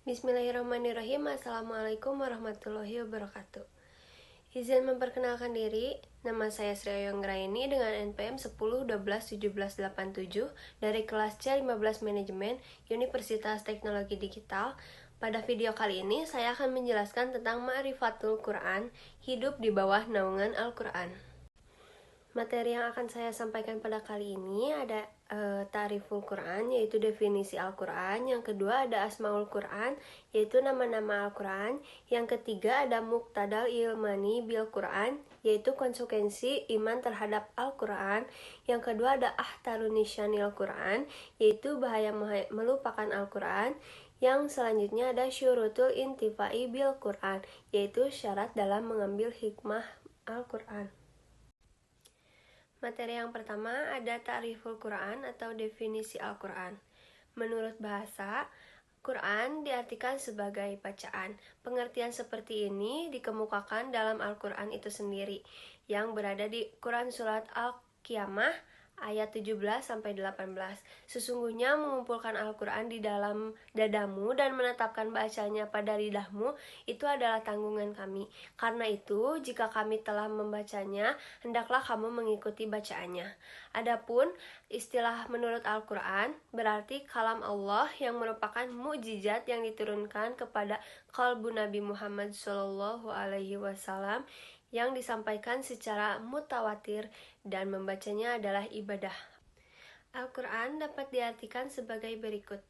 Bismillahirrahmanirrahim. Assalamualaikum warahmatullahi wabarakatuh. Izin memperkenalkan diri, nama saya Sri Ayonggraini dengan NPM 10121787 dari kelas C15 Manajemen Universitas Teknologi Digital. Pada video kali ini saya akan menjelaskan tentang Ma'rifatul Quran, hidup di bawah naungan Al-Quran. Materi yang akan saya sampaikan pada kali ini ada Ta'riful Quran, yaitu definisi Al-Quran. Yang kedua ada Asmaul Quran, yaitu nama-nama Al-Quran. Yang ketiga ada Muqtadal Ilmani Bil Quran, yaitu konsekuensi iman terhadap Al-Quran. Yang kedua ada Ahtarun Nisyanil Quran, yaitu bahaya melupakan Al-Quran. Yang selanjutnya ada Syurutul Intifa'i Bil Quran, yaitu syarat dalam mengambil hikmah Al-Quran. Materi yang pertama ada Ta'riful Quran atau definisi Al-Quran. Menurut bahasa, Quran diartikan sebagai bacaan. Pengertian seperti ini dikemukakan dalam Al-Quran itu sendiri, yang berada di Quran Surat Al-Qiyamah ayat 17-18. Sesungguhnya mengumpulkan Al-Quran di dalam dadamu dan menetapkan bacanya pada lidahmu, itu adalah tanggungan kami. Karena itu, jika kami telah membacanya, hendaklah kamu mengikuti bacaannya. Adapun istilah menurut Al-Quran berarti kalam Allah yang merupakan mukjizat yang diturunkan kepada qalbu Nabi Muhammad SAW yang disampaikan secara mutawatir dan membacanya adalah ibadah. Al-Quran dapat diartikan sebagai berikut.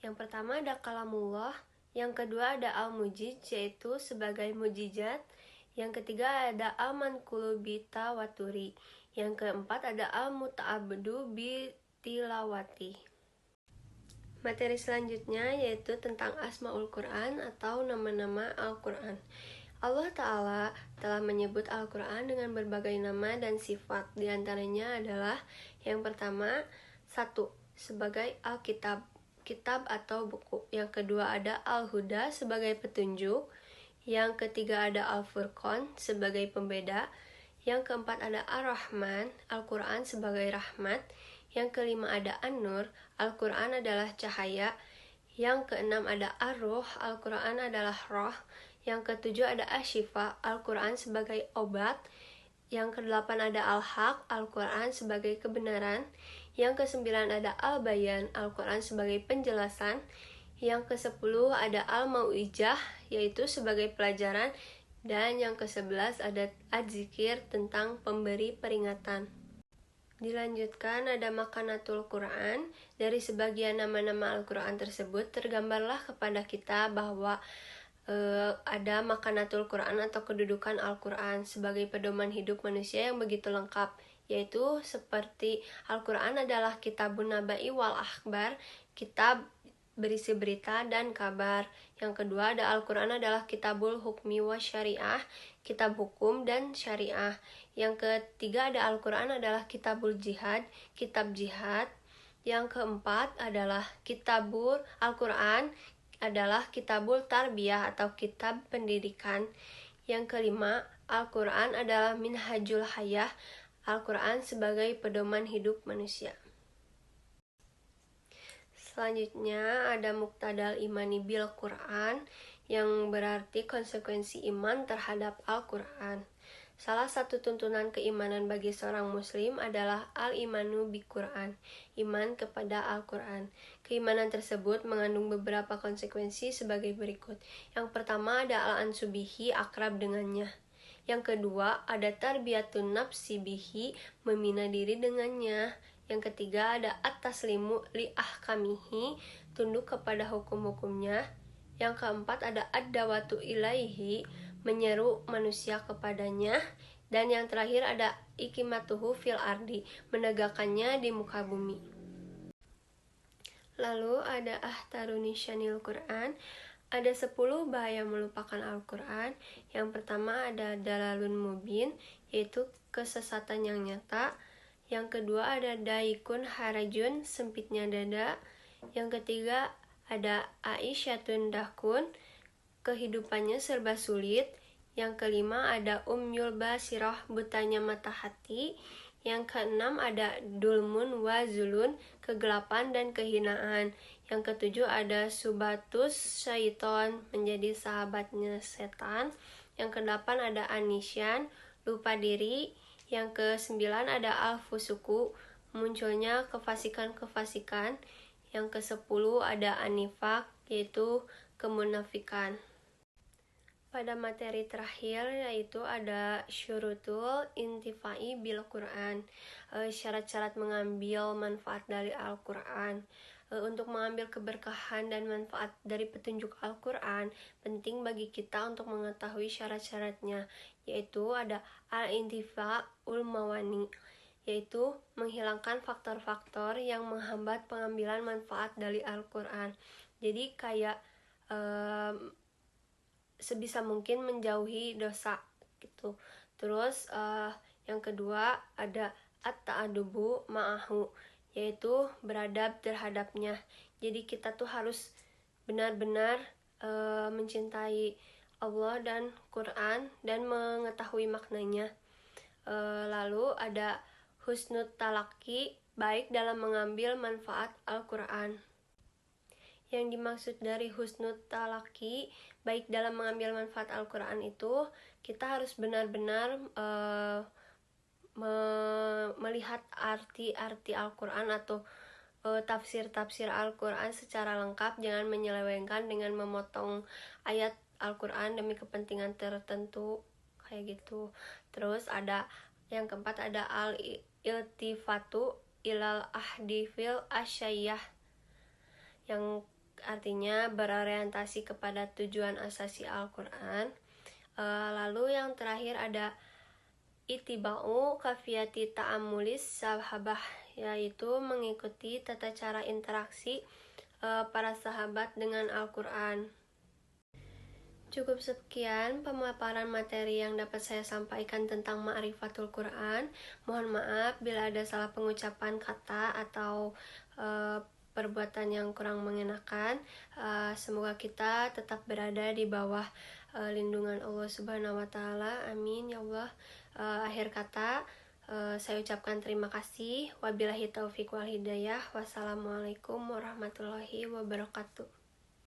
Yang pertama ada kalamullah, yang kedua ada al-mujiz yaitu sebagai mujizat, yang ketiga ada al-manqulu bi tawaturi, yang keempat ada al-muta'abdu bi tilawati. Materi selanjutnya yaitu tentang Asmaul Quran atau nama-nama Al-Quran. Allah Ta'ala telah menyebut Al-Quran dengan berbagai nama dan sifat. Di antaranya adalah yang pertama, 1. Sebagai Al-Kitab, kitab atau buku. Yang kedua ada Al-Huda sebagai petunjuk. Yang ketiga ada Al-Furqan sebagai pembeda. Yang keempat ada Ar-Rahman, Al-Quran sebagai rahmat. Yang kelima ada An-Nur, Al-Quran adalah cahaya. Yang keenam ada Ar-Ruh, Al-Quran adalah roh. Yang ketujuh ada Asy-Syifa, Al-Quran sebagai obat. Yang kedelapan ada Al-Haq, Al-Quran sebagai kebenaran. Yang kesembilan ada Al-Bayan, Al-Quran sebagai penjelasan. Yang kesepuluh ada Al-Mau'ijah, yaitu sebagai pelajaran. Dan yang ke-11 ada Az-Zikir tentang pemberi peringatan. Dilanjutkan ada Makanatul Quran. Dari sebagian nama-nama Al-Quran tersebut tergambarlah kepada kita bahwa ada Makanatul Quran atau kedudukan Al-Quran sebagai pedoman hidup manusia yang begitu lengkap, yaitu seperti Al-Quran adalah kitabun naba'i wal akhbar, kitab berisi berita dan kabar. Yang kedua ada Al-Quran adalah kitabul hukmi wa syariah, kitab hukum dan syariah. Yang ketiga ada Al-Quran adalah kitabul jihad, kitab jihad. Yang keempat adalah kitabul Al-Quran adalah kitabul tarbiyah atau kitab pendidikan. Yang kelima, Al-Quran adalah minhajul hayah, Al-Quran sebagai pedoman hidup manusia. Selanjutnya ada Muqtadal Imani Bil Quran, yang berarti konsekuensi iman terhadap Al-Quran. Salah satu tuntunan keimanan bagi seorang muslim adalah al-imanu bi Quran, iman kepada Al-Quran. Keimanan tersebut mengandung beberapa konsekuensi sebagai berikut. Yang pertama ada al-ansubihi, akrab dengannya. Yang kedua ada tarbiyatun nafsi bihi, membina diri dengannya. Yang ketiga ada at-taslimu li ahkamihi, tunduk kepada hukum-hukumnya. Yang keempat ada ad-dawatu ilaihi, menyeru manusia kepadanya. Dan yang terakhir ada ikimatuhu fil ardi, menegakkannya di muka bumi. Lalu ada Ahtarun Nisyanil Quran, ada 10 bahaya melupakan Al-Quran. Yang pertama ada dalalun mubin, yaitu kesesatan yang nyata. Yang kedua ada daikun harajun, sempitnya dada. Yang ketiga ada aisyatun dahkun, kehidupannya serba sulit. Yang kelima ada umyul basirah, butanya mata hati. Yang keenam ada dulmun wa zulun, kegelapan dan kehinaan. Yang ketujuh ada subatus syaiton, menjadi sahabatnya setan. Yang kedelapan ada anisyan, lupa diri. Yang kesembilan ada al-fusuku, munculnya kefasikan-kefasikan. Yang kesepuluh ada anifak, yaitu kemunafikan. Pada materi terakhir yaitu ada syurutul intifai bil Quran, syarat-syarat mengambil manfaat dari Al-Quran. Untuk mengambil keberkahan dan manfaat dari petunjuk Al-Quran, penting bagi kita untuk mengetahui syarat-syaratnya, yaitu ada al-intifa'ul mawani, yaitu menghilangkan faktor-faktor yang menghambat pengambilan manfaat dari Al-Quran. Jadi kayak sebisa mungkin menjauhi dosa gitu. Terus yang kedua ada at-ta'adubu ma'ahu, yaitu beradab terhadapnya. Jadi kita tuh harus benar-benar mencintai Allah dan Quran dan mengetahui maknanya. Lalu ada husnut talaki, baik dalam mengambil manfaat Al-Quran. Yang dimaksud dari husnut talaki, baik dalam mengambil manfaat Al-Quran itu, kita harus benar-benar melihat arti-arti Al-Quran atau tafsir-tafsir Al-Quran secara lengkap, jangan menyelewengkan dengan memotong ayat Al-Quran demi kepentingan tertentu, kayak gitu. Terus ada yang keempat ada al-iltifatu ilal ahdi fil asyayah, yang artinya berorientasi kepada tujuan asasi Al-Quran. Lalu yang terakhir ada itibau kafiyati ta'amulis sahabah, yaitu mengikuti tata cara interaksi para sahabat dengan Al-Quran. Cukup sekian pemaparan materi yang dapat saya sampaikan tentang Ma'rifatul Quran. Mohon maaf bila ada salah pengucapan kata atau perbuatan yang kurang mengenakan. Semoga kita tetap berada di bawah lindungan Allah Subhanahu wa Ta'ala. Amin ya Allah. Akhir kata, saya ucapkan terima kasih. Wabillahi taufiq wal hidayah. Wassalamualaikum warahmatullahi wabarakatuh.